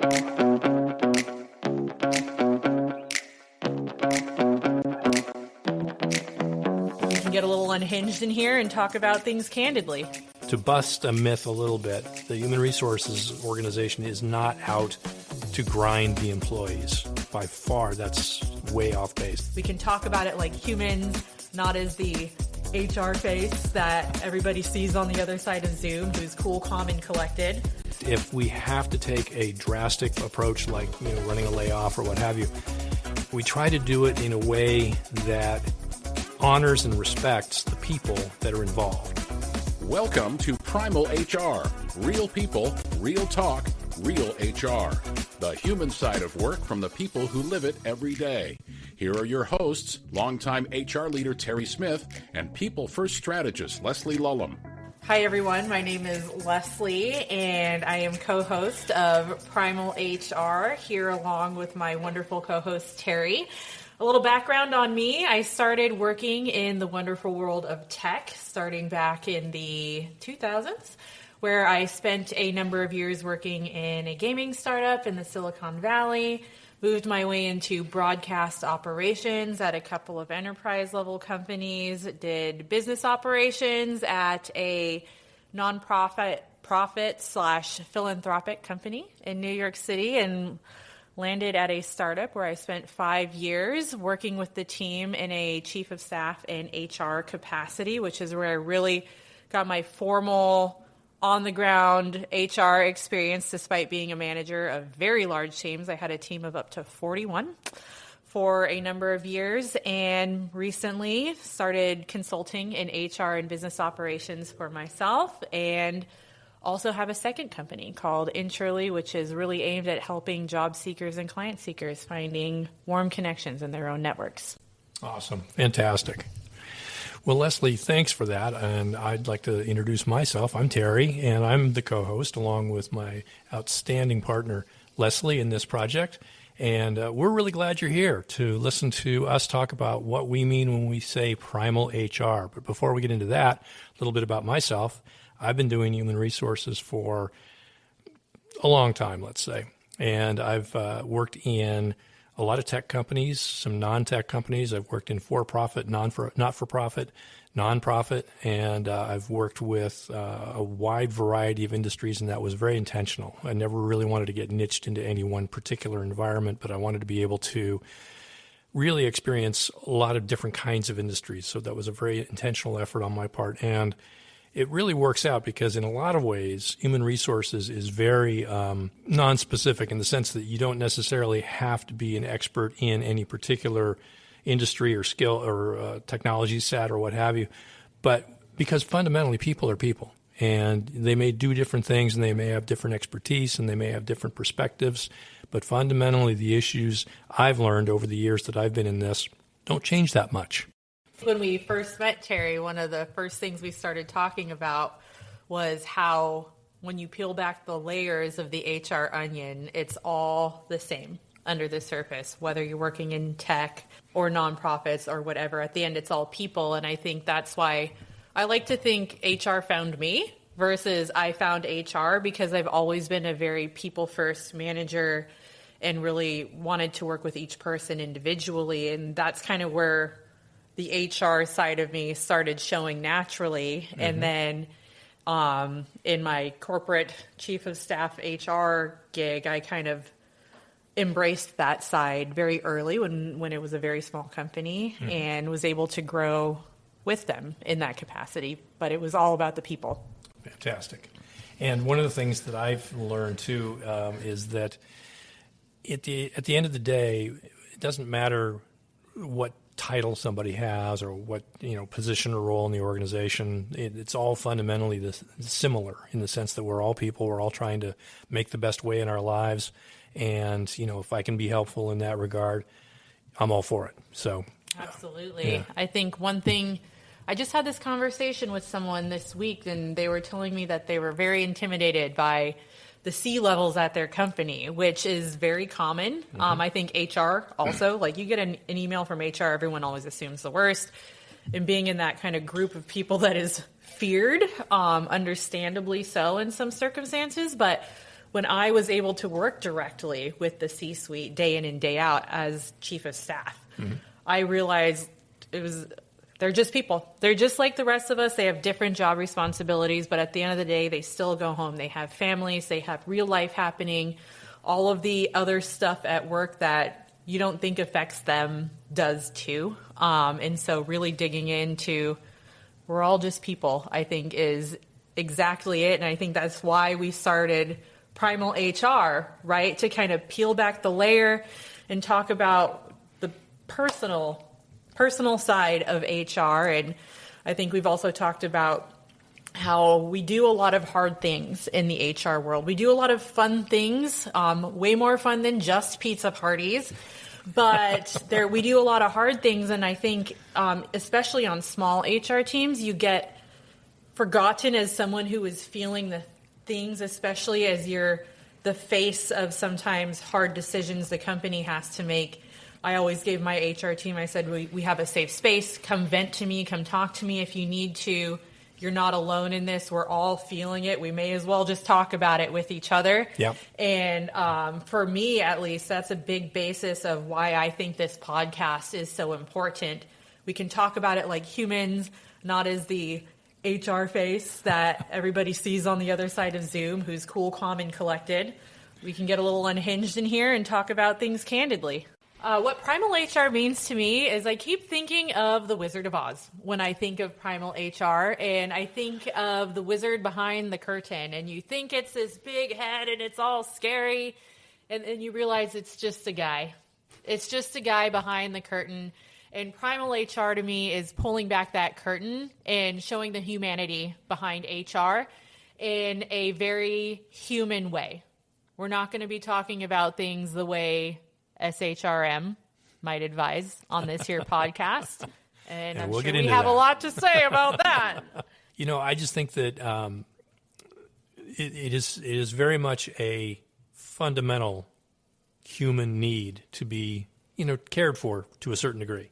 Get a little unhinged in here and talk about things candidly. To bust a myth a little bit, the human resources organization is not out to grind the employees. By far, that's way off base. We can talk about it like humans, not as the HR face that everybody sees on the other side of Zoom, who's cool, calm, and collected. If we have to take a drastic approach like running a layoff or what have you, we try to do it in a way that honors and respects the people that are involved. Welcome to Primal HR. Real people, real talk, real HR. The human side of work from the people who live it every day. Here are your hosts, longtime HR leader Terry Smith and People First strategist Leslie Lulham. Hi, everyone. My name is Leslie, and I am co-host of Primal HR, here along with my wonderful co-host, Terry. A little background on me. I started working in the wonderful world of tech, starting back in the 2000s, where I spent a number of years working in a gaming startup in the Silicon Valley, moved my way into broadcast operations at a couple of enterprise-level companies, did business operations at a nonprofit/philanthropic company in New York City, and landed at a startup where I spent 5 years working with the team in a chief of staff and HR capacity, which is where I really got my formal on-the-ground HR experience despite being a manager of very large teams. I had a team of up to 41 for a number of years, and recently started consulting in HR and business operations for myself, and also have a second company called Insurely, which is really aimed at helping job seekers and client seekers finding warm connections in their own networks. Awesome. Fantastic. Well, Leslie, thanks for that. And I'd like to introduce myself. I'm Terry, and I'm the co-host along with my outstanding partner, Leslie, in this project. And we're really glad you're here to listen to us talk about what we mean when we say Primal HR. But before we get into that, a little bit about myself. I've been doing human resources for a long time, let's say. And I've worked in a lot of tech companies, some non-tech companies. I've worked in for-profit, not-for-profit, non-profit, and I've worked with a wide variety of industries, and that was very intentional. I never really wanted to get niched into any one particular environment, but I wanted to be able to really experience a lot of different kinds of industries. So that was a very intentional effort on my part. And it really works out because in a lot of ways, human resources is very non-specific in the sense that you don't necessarily have to be an expert in any particular industry or skill or technology set or what have you. But because fundamentally people are people, and they may do different things, and they may have different expertise, and they may have different perspectives. But fundamentally, the issues I've learned over the years that I've been in this don't change that much. When we first met, Terry, one of the first things we started talking about was how when you peel back the layers of the HR onion, it's all the same under the surface, whether you're working in tech or nonprofits or whatever. At the end, it's all people. And I think that's why I like to think HR found me versus I found HR, because I've always been a very people-first manager and really wanted to work with each person individually. And that's kind of where the HR side of me started showing naturally. Mm-hmm. And then in my corporate chief of staff HR gig, I kind of embraced that side very early when it was a very small company, mm-hmm. and was able to grow with them in that capacity. But it was all about the people. Fantastic. And one of the things that I've learned too is that at the end of the day, it doesn't matter what title somebody has or what position or role in the organization. It's all fundamentally similar in the sense that we're all people. We're all trying to make the best way in our lives, and if I can be helpful in that regard, I'm all for it. So absolutely. Yeah. I think one thing, I just had this conversation with someone this week, and they were telling me that they were very intimidated by the C-levels at their company, which is very common. Mm-hmm. I think HR also, like you get an email from HR, everyone always assumes the worst. And being in that kind of group of people that is feared, understandably so in some circumstances. But when I was able to work directly with the C-suite day in and day out as chief of staff, I realized they're just people. They're just like the rest of us. They have different job responsibilities, but at the end of the day, they still go home. They have families. They have real life happening. All of the other stuff at work that you don't think affects them does too. And so really digging into we're all just people, I think, is exactly it. And I think that's why we started Primal HR, right? To kind of peel back the layer and talk about the personal side of HR. And I think we've also talked about how we do a lot of hard things in the HR world. We do a lot of fun things, way more fun than just pizza parties. But we do a lot of hard things, and I think, especially on small HR teams, you get forgotten as someone who is feeling the things, especially as you're the face of sometimes hard decisions the company has to make. I always gave my HR team, I said, we have a safe space. Come vent to me. Come talk to me if you need to. You're not alone in this. We're all feeling it. We may as well just talk about it with each other. Yep. And for me, at least, that's a big basis of why I think this podcast is so important. We can talk about it like humans, not as the HR face that everybody sees on the other side of Zoom, who's cool, calm, and collected. We can get a little unhinged in here and talk about things candidly. What Primal HR means to me is I keep thinking of the Wizard of Oz when I think of Primal HR, and I think of the wizard behind the curtain, and you think it's this big head and it's all scary, and then you realize it's just a guy. It's just a guy behind the curtain, and Primal HR to me is pulling back that curtain and showing the humanity behind HR in a very human way. We're not going to be talking about things the way SHRM might advise on this here podcast. And I'm sure we have a lot to say about that. You know, I just think that it is very much a fundamental human need to be, cared for to a certain degree.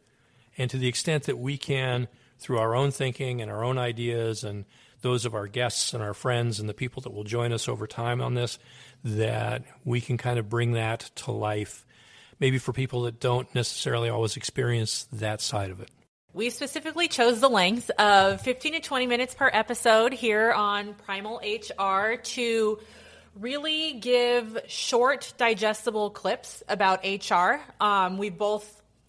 And to the extent that we can, through our own thinking and our own ideas and those of our guests and our friends and the people that will join us over time on this, that we can kind of bring that to life, maybe for people that don't necessarily always experience that side of it. We specifically chose the length of 15 to 20 minutes per episode here on Primal HR to really give short, digestible clips about HR.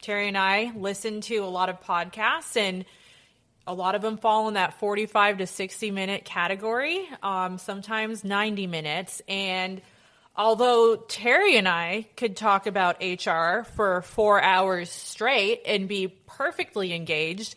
Terry and I, listen to a lot of podcasts, and a lot of them fall in that 45 to 60 minute category, sometimes 90 minutes. And although Terry and I could talk about HR for 4 hours straight and be perfectly engaged,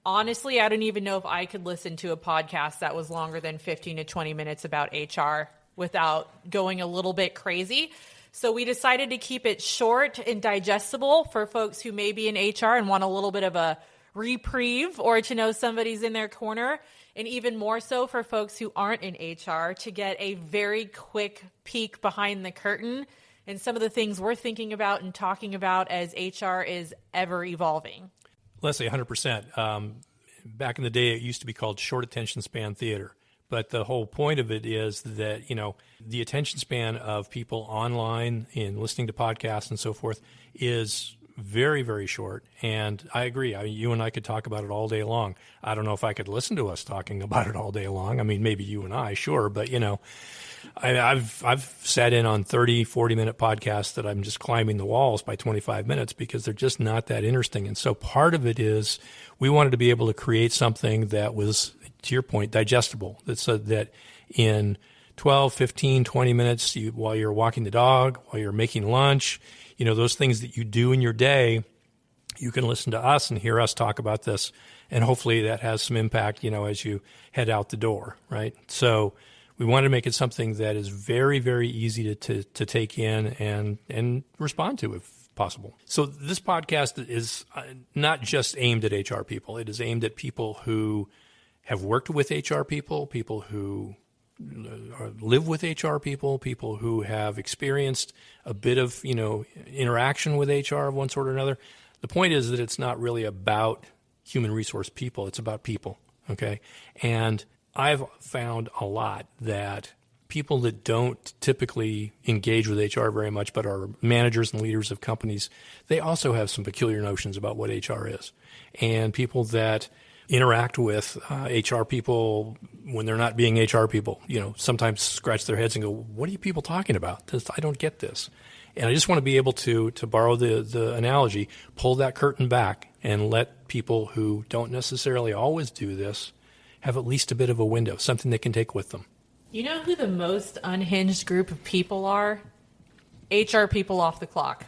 honestly, I don't even know if I could listen to a podcast that was longer than 15 to 20 minutes about HR without going a little bit crazy. So we decided to keep it short and digestible for folks who may be in HR and want a little bit of a reprieve or to know somebody's in their corner, and even more so for folks who aren't in HR to get a very quick peek behind the curtain and some of the things we're thinking about and talking about as HR is ever evolving. Leslie, 100%. Back in the day, it used to be called short attention span theater. But the whole point of it is that, the attention span of people online and listening to podcasts and so forth is very, very short. And I agree. You and I could talk about it all day long. I don't know if I could listen to us talking about it all day long. I mean, maybe you and I, sure. But, I've sat in on 30, 40-minute podcasts that I'm just climbing the walls by 25 minutes because they're just not that interesting. And so part of it is we wanted to be able to create something that was, to your point, digestible, that in 12, 15, 20 minutes, while you're walking the dog, while you're making lunch, those things that you do in your day, you can listen to us and hear us talk about this. And hopefully that has some impact, as you head out the door, right? So we wanted to make it something that is very, very easy to take in and respond to if possible. So this podcast is not just aimed at HR people. It is aimed at people who have worked with HR people, people who live with HR people, people who have experienced a bit of, interaction with HR of one sort or another. The point is that it's not really about human resource people. It's about people, okay? And I've found a lot that people that don't typically engage with HR very much, but are managers and leaders of companies, they also have some peculiar notions about what HR is. And people that interact with HR people when they're not being HR people, sometimes scratch their heads and go, what are you people talking about? I don't get this. And I just want to be able to borrow the analogy, pull that curtain back and let people who don't necessarily always do this have at least a bit of a window, something they can take with them. You know who the most unhinged group of people are? HR people off the clock.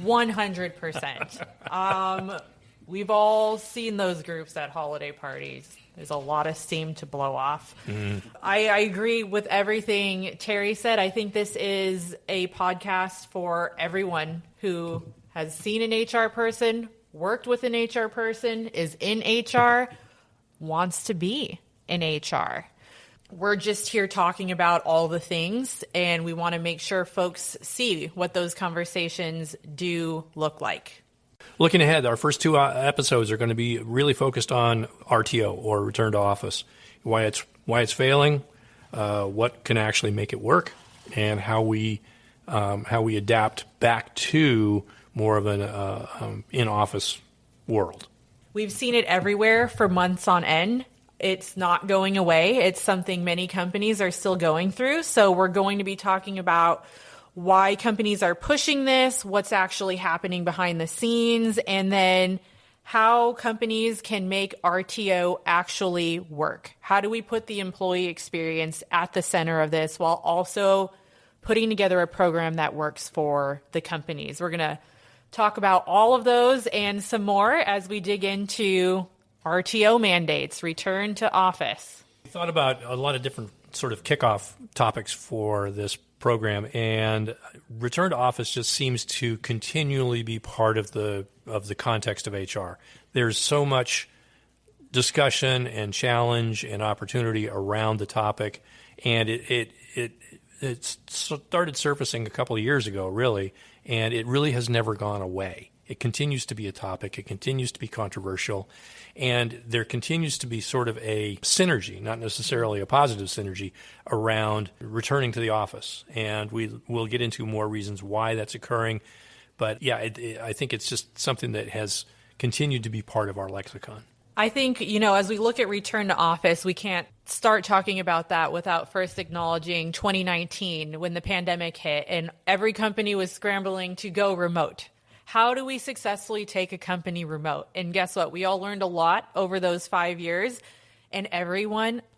100%. We've all seen those groups at holiday parties. There's a lot of steam to blow off. Mm. I agree with everything Terry said. I think this is a podcast for everyone who has seen an HR person, worked with an HR person, is in HR, wants to be in HR. We're just here talking about all the things, and we want to make sure folks see what those conversations do look like. Looking ahead, our first two episodes are going to be really focused on RTO, or return to office, why it's failing, what can actually make it work, and how we adapt back to more of an in-office world. We've seen it everywhere for months on end. It's not going away. It's something many companies are still going through. So we're going to be talking about why companies are pushing this, what's actually happening behind the scenes, and then how companies can make RTO actually work. How do we put the employee experience at the center of this while also putting together a program that works for the companies? We're going to talk about all of those and some more as we dig into RTO mandates, return to office. We thought about a lot of different sort of kickoff topics for this program, and return to office just seems to continually be part of the context of HR. There's so much discussion and challenge and opportunity around the topic, and it started surfacing a couple of years ago, really, and it really has never gone away. It continues to be a topic. It continues to be controversial. And there continues to be sort of a synergy, not necessarily a positive synergy, around returning to the office. And we'll get into more reasons why that's occurring. But yeah, I think it's just something that has continued to be part of our lexicon. I think, as we look at return to office, we can't start talking about that without first acknowledging 2019 when the pandemic hit and every company was scrambling to go remote. How do we successfully take a company remote? And guess what? We all learned a lot over those 5 years, and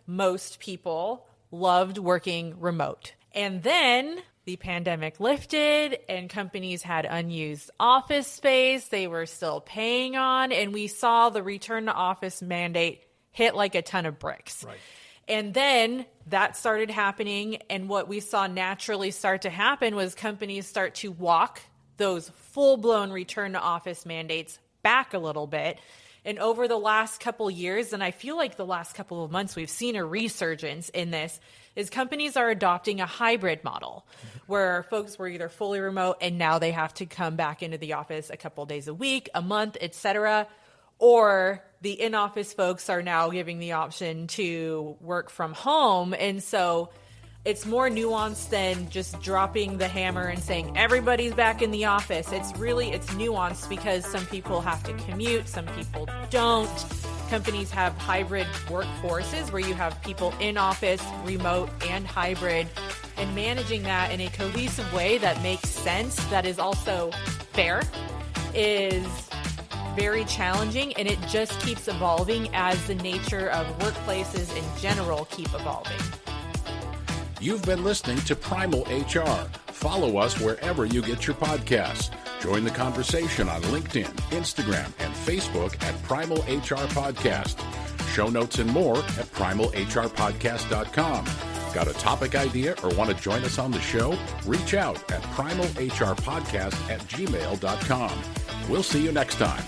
most people loved working remote. And then the pandemic lifted and companies had unused office space they were still paying on, and we saw the return to office mandate hit like a ton of bricks. Right. And then that started happening, and what we saw naturally start to happen was companies start to walk those full-blown return to office mandates back a little bit. And over the last couple years, and I feel like the last couple of months, we've seen a resurgence in this, is companies are adopting a hybrid model where folks were either fully remote and now they have to come back into the office a couple days a week, a month, etc. Or the in-office folks are now giving the option to work from home. And so it's more nuanced than just dropping the hammer and saying everybody's back in the office. It's nuanced because some people have to commute, some people don't. Companies have hybrid workforces where you have people in office, remote, and hybrid, and managing that in a cohesive way that makes sense, that is also fair, is very challenging, and it just keeps evolving as the nature of workplaces in general keep evolving. You've been listening to Primal HR. Follow us wherever you get your podcasts. Join the conversation on LinkedIn, Instagram, and Facebook at Primal HR Podcast. Show notes and more at primalhrpodcast.com. Got a topic idea or want to join us on the show? Reach out at primalhrpodcast@gmail.com. We'll see you next time.